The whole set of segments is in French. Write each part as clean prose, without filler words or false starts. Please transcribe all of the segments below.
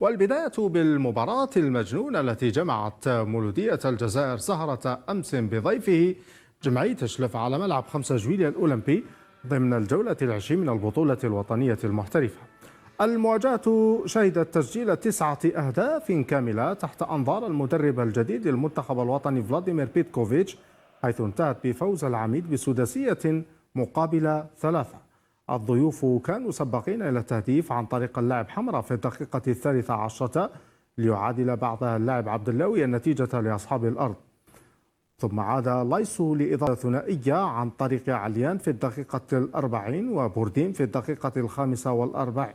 والبداية بالمباراة المجنونة التي جمعت مولودية الجزائر سهرة أمس بضيفه جمعية شلف على ملعب 5 جويلية الأولمبي ضمن الجولة العشرين من البطولة الوطنية المحترفة. المواجهة شهدت تسجيل 9 أهداف كاملة تحت أنظار المدرب الجديد للمنتخب الوطني فلاديمير بيتكوفيتش، حيث انتهت بفوز العميد بسداسية مقابل 3. الضيوف كانوا سباقين إلى التهديف عن طريق اللاعب حمرة في الدقيقة 13 ليعادل بعدها اللاعب عبد اللوي النتيجة لأصحاب الأرض، ثم عاد لايسو لإضافة ثنائية عن طريق عليان في الدقيقة 40 وبوردين في الدقيقة 45.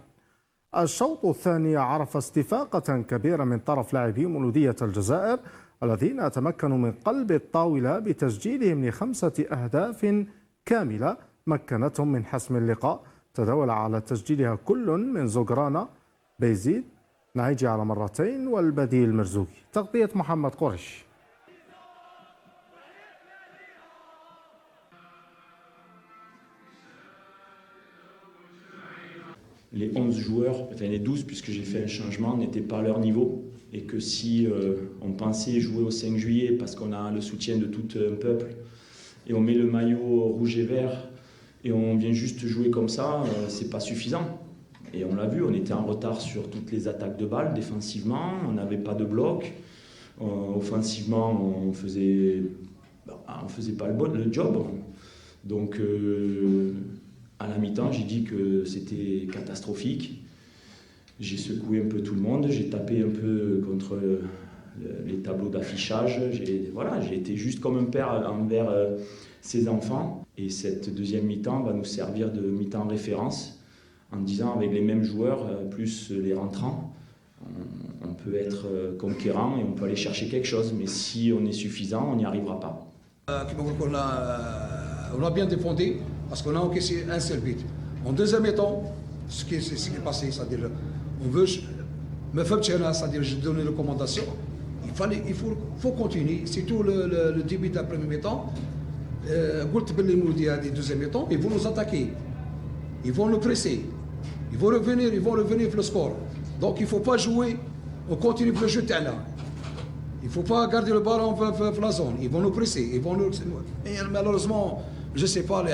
الشوط الثاني عرف استفاقة كبيرة من طرف لاعبي مولودية الجزائر الذين تمكنوا من قلب الطاولة بتسجيلهم ل5 أهداف كاملة مكنتهم من حسم اللقاء، تداول على تسجيلها كل من زوغرانا، بيزيد، نعيجي على مرتين والبديل مرزوقي. تغطية محمد قريش. Les 11 joueurs, enfin les 12 puisque j'ai fait un changement, n'étaient pas à leur niveau. Et que si on pensait jouer au 5 juillet parce qu'on a le soutien de tout un peuple et on met le maillot rouge et vert et on vient juste jouer comme ça, c'est pas suffisant. Et on l'a vu, on était en retard sur toutes les attaques de balles, défensivement, on n'avait pas de bloc. Offensivement, on faisait pas le job. Donc à la mi-temps, j'ai dit que c'était catastrophique. J'ai secoué un peu tout le monde, j'ai tapé un peu contre les tableaux d'affichage. J'ai été juste comme un père envers ses enfants. Et cette deuxième mi-temps va nous servir de mi-temps référence en disant avec les mêmes joueurs, plus les rentrants, on peut être conquérant et on peut aller chercher quelque chose. Mais si on est suffisant, on n'y arrivera pas. On a bien défendu parce qu'on a encaissé un seul but. En deuxième temps, ce qui est passé, c'est-à-dire on veut me faire c'est-à-dire je donne une recommandation. Il faut continuer, surtout le début de la première mi-temps. Les deuxième mi-temps, ils vont nous attaquer, ils vont nous presser, ils vont revenir pour le score. Donc il ne faut pas jouer, on continue le jeu là. Il ne faut pas garder le ballon dans la zone, ils vont nous presser, Et malheureusement, je ne sais pas,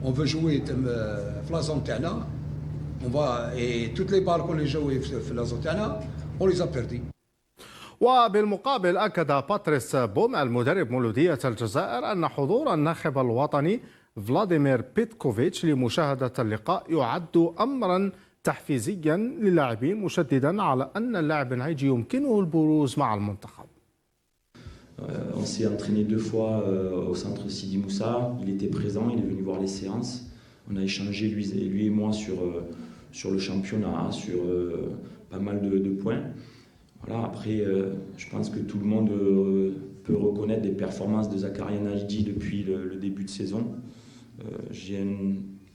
on veut jouer dans la zone تاعنا. Et toutes les balles qu'on a jouées dans la zone تاعنا, on les a perdues. وبالمقابل أكد باتريس بوم المدرب مولودية الجزائر أن حضور الناخب الوطني فلاديمير بيتكوفيتش لمشاهدة اللقاء يعد أمرا تحفيزيا للاعبين، مشددا على أن اللاعب النعيجي يمكنه البروز مع المنتخب. On s'est entraîné 2 fois au centre Sidi Moussa, il était présent, il est venu voir les séances. On a échangé lui et moi sur le championnat, sur pas mal de points. Voilà, après, je pense que tout le monde peut reconnaître les performances de Zakaria Naïdi depuis le début de saison. J'ai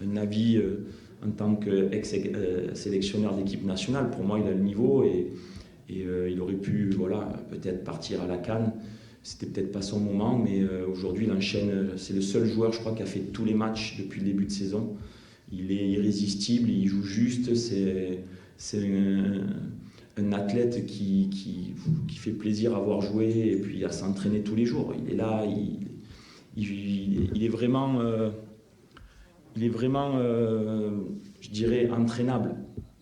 un avis en tant qu'ex-sélectionneur d'équipe nationale. Pour moi, il a le niveau et il aurait pu peut-être partir à la CAN. C'était peut-être pas son moment, mais aujourd'hui, il enchaîne. C'est le seul joueur, je crois, qui a fait tous les matchs depuis le début de saison. Il est irrésistible, il joue juste. C'est un athlète qui fait plaisir à voir jouer et puis à s'entraîner tous les jours. Il est là, il est vraiment, je dirais, entraînable.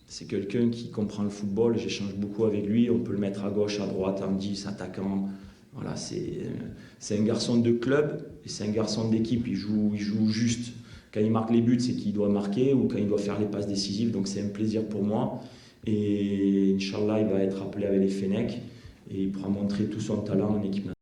C'est quelqu'un qui comprend le football, j'échange beaucoup avec lui, on peut le mettre à gauche, à droite, en 10, attaquant. Voilà, c'est un garçon de club et c'est un garçon d'équipe, il joue juste. Quand il marque les buts, c'est qu'il doit marquer ou quand il doit faire les passes décisives, donc c'est un plaisir pour moi. Et Inch'Allah, il va être appelé avec les Fennecs et il pourra montrer tout son talent en équipe nationale.